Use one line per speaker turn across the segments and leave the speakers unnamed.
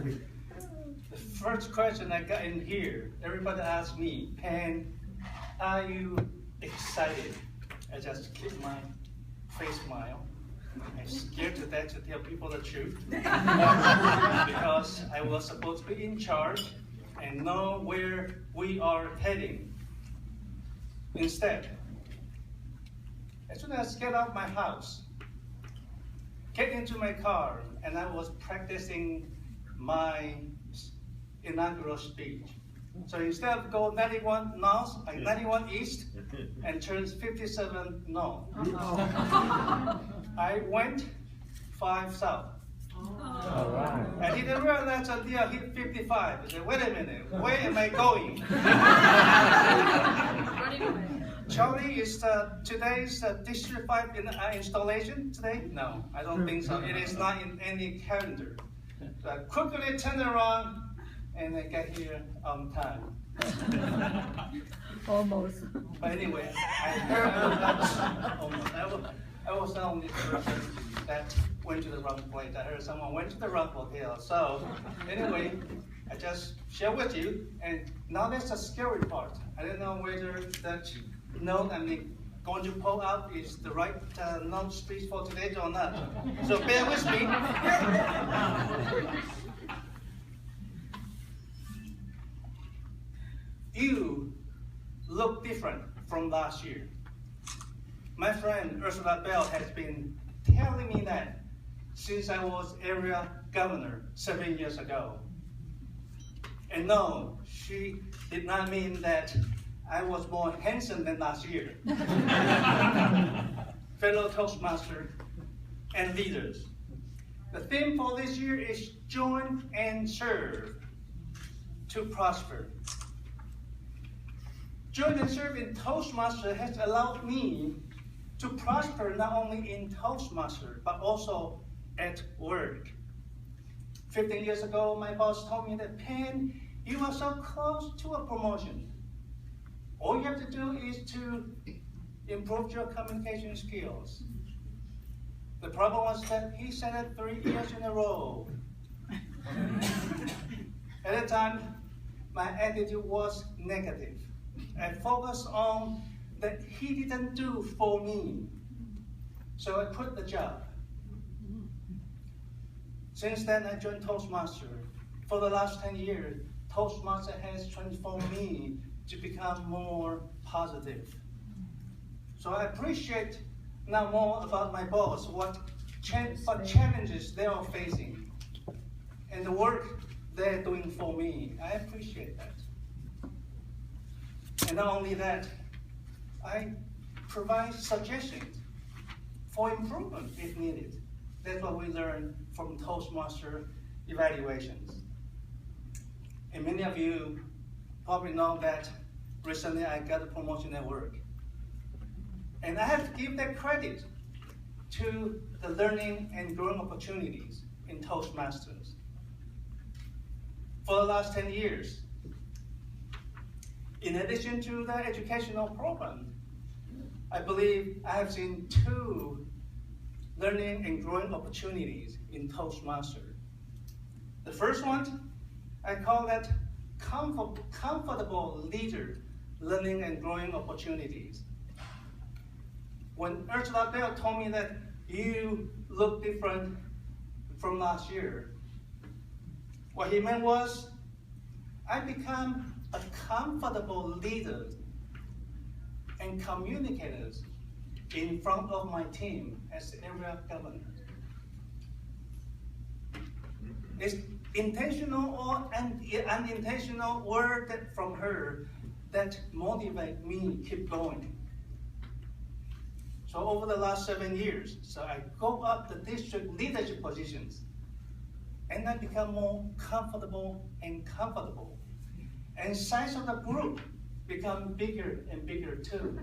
The first question I got in here, everybody asked me, Pan, are you excited? I just keep my face smile. I'm scared to death to tell people the truth because I was supposed to be in charge and know where we are heading. Instead, as soon as I get out of my house, get into my car, and I was practicing my inaugural speech. So instead of go 91 north, 91 east, and turns 57 north, I went 5 south.
All right.
I didn't realize until I hit 55. I said, wait a minute, where am I going? Charlie, is today's District 5 installation today? No, I don't think so. It is not in any calendar. So I quickly turn around and I get here on time.
Almost.
But anyway, I heard I was not only the person that went to the wrong place. I heard someone went to the wrong hotel. So anyway, I just share with you. And now that's the scary part. I don't know whether that note I'm going to pull out is the right note speech for today or not. So bear with me. You look different from last year. My friend Ursula Bell has been telling me that since I was area governor 7 years ago. And no, she did not mean that I was more handsome than last year. Fellow Toastmaster and leaders. The theme for this year is join and serve to prosper. Join and serve in Toastmaster has allowed me to prosper not only in Toastmaster, but also at work. 15 years ago, my boss told me that, Pan, you are so close to a promotion. All you have to do is to improve your communication skills. The problem was that he said it 3 years in a row. At the time, my attitude was negative. I focused on that he didn't do for me. So I quit the job. Since then, I joined Toastmaster. For the last 10 years, Toastmaster has transformed me to become more positive. So I appreciate now more about my boss, what challenges they are facing, and the work they're doing for me. I appreciate that. And not only that, I provide suggestions for improvement if needed. That's what we learn from Toastmaster evaluations. And many of you probably know that recently I got a promotion at work. And I have to give that credit to the learning and growing opportunities in Toastmasters. For the last 10 years, in addition to the educational program, I believe I have seen 2 learning and growing opportunities in Toastmaster. The first one, I call that comfortable leader learning and growing opportunities. When Ursula Bell told me that you look different from last year, what he meant was I become a comfortable leader and communicator in front of my team as the area governor. It's intentional or unintentional word from her that motivate me keep going. So over the last 7 years, so I go up the district leadership positions, and I become more comfortable and comfortable. And size of the group become bigger and bigger too.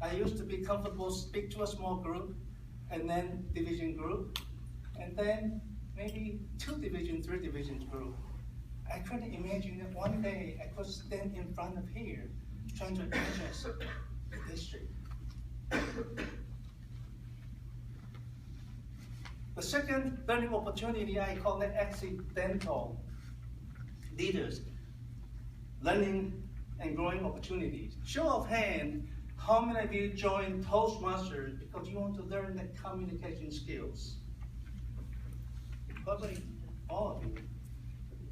I used to be comfortable speak to a small group, and then division group, and then maybe 2 division, 3 divisions group. I couldn't imagine that one day I could stand in front of here trying to address the district. The second learning opportunity, I call it accidental leaders, learning and growing opportunities. Show of hand, how many of you joined Toastmasters because you want to learn the communication skills? Probably all of you.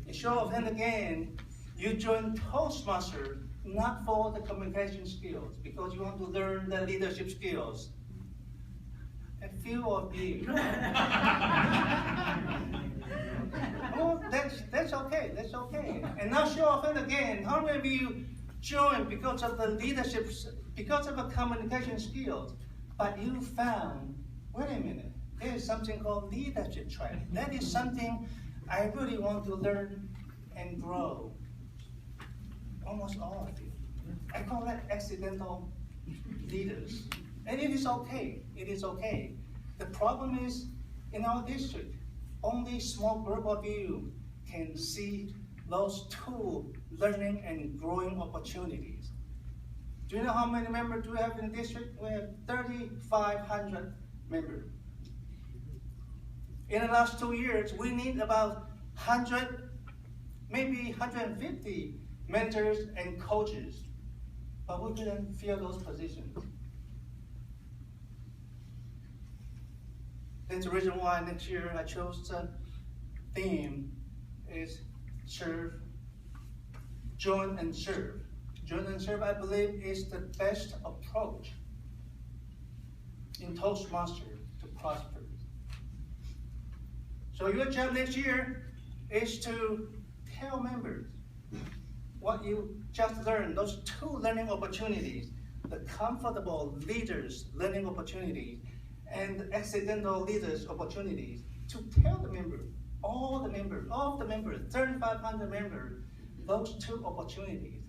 A show of hand again, you joined Toastmasters not for the communication skills, because you want to learn the leadership skills. A few of you. Oh, that's okay, that's okay. And now show of hand again, how many of you joined because of the leadership, because of the communication skills, but you found, wait a minute, there is something called leadership training. That is something I really want to learn and grow. Almost all of you. I call that accidental leaders. And it is okay, it is okay. The problem is, in our district, only a small group of you can see those two learning and growing opportunities. Do you know how many members do we have in the district? We have 3,500 members. In the last 2 years, we need about 100, maybe 150 mentors and coaches, but we couldn't fill those positions. That's the reason why next year I chose the theme is serve, join and serve. Join and serve, I believe, is the best approach in Toastmasters to prosper. So your job next year is to tell members what you just learned, those two learning opportunities, the comfortable leaders learning opportunities and the accidental leaders opportunities, to tell the members, all the members, 3,500 members, those two opportunities.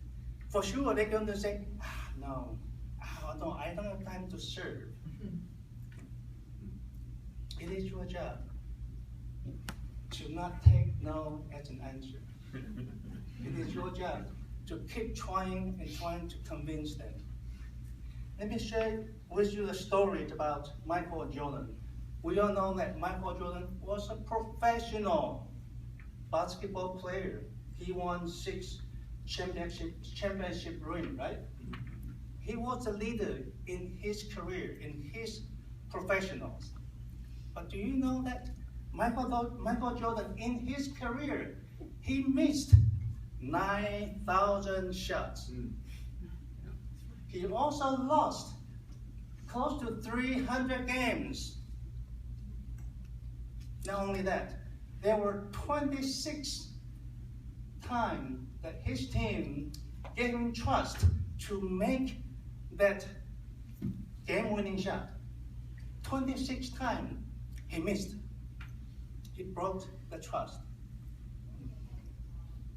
For sure, they're going to say, no, I don't have time to serve. It is your job to not take no as an answer. It is your job to keep trying and trying to convince them. Let me share with you a story about Michael Jordan. We all know that Michael Jordan was a professional basketball player. He won 6 championship rings, right? He was a leader in his career, in his professionals. But do you know that Michael Jordan, in his career, he missed 9,000 shots. He also lost close to 300 games. Not only that, there were 26 times that his team gave him trust to make that game-winning shot. 26 times he missed. He broke the trust.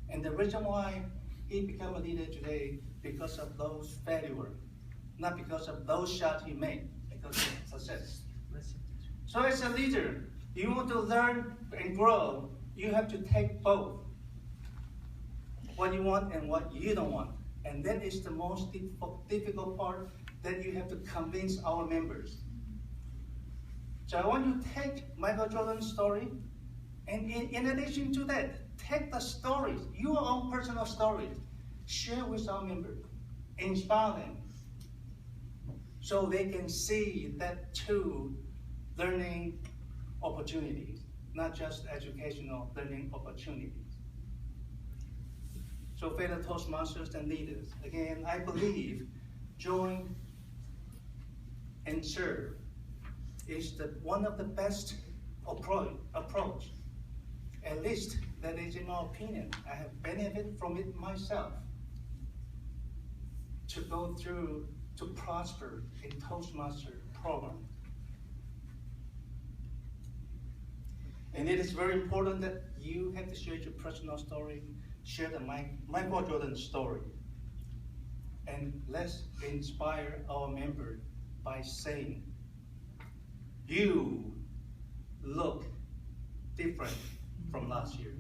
And the reason why he became a leader today, because of those failures, not because of those shots he made, because of success. So as a leader, you want to learn and grow, you have to take both. What you want and what you don't want. And that is the most difficult part, that you have to convince our members. So I want you to take Michael Jordan's story, and in addition to that, take the stories, your own personal stories, share with our members, inspire them, so they can see that too learning opportunities, not just educational learning opportunities. So fellow Toastmasters and leaders, again, I believe join and serve is one of the best approach. At least that is in my opinion. I have benefited from it myself to go through, to prosper in Toastmaster program. And it is very important that you have to share your personal story, share the Michael Jordan story. And let's inspire our members by saying, you look different from last year.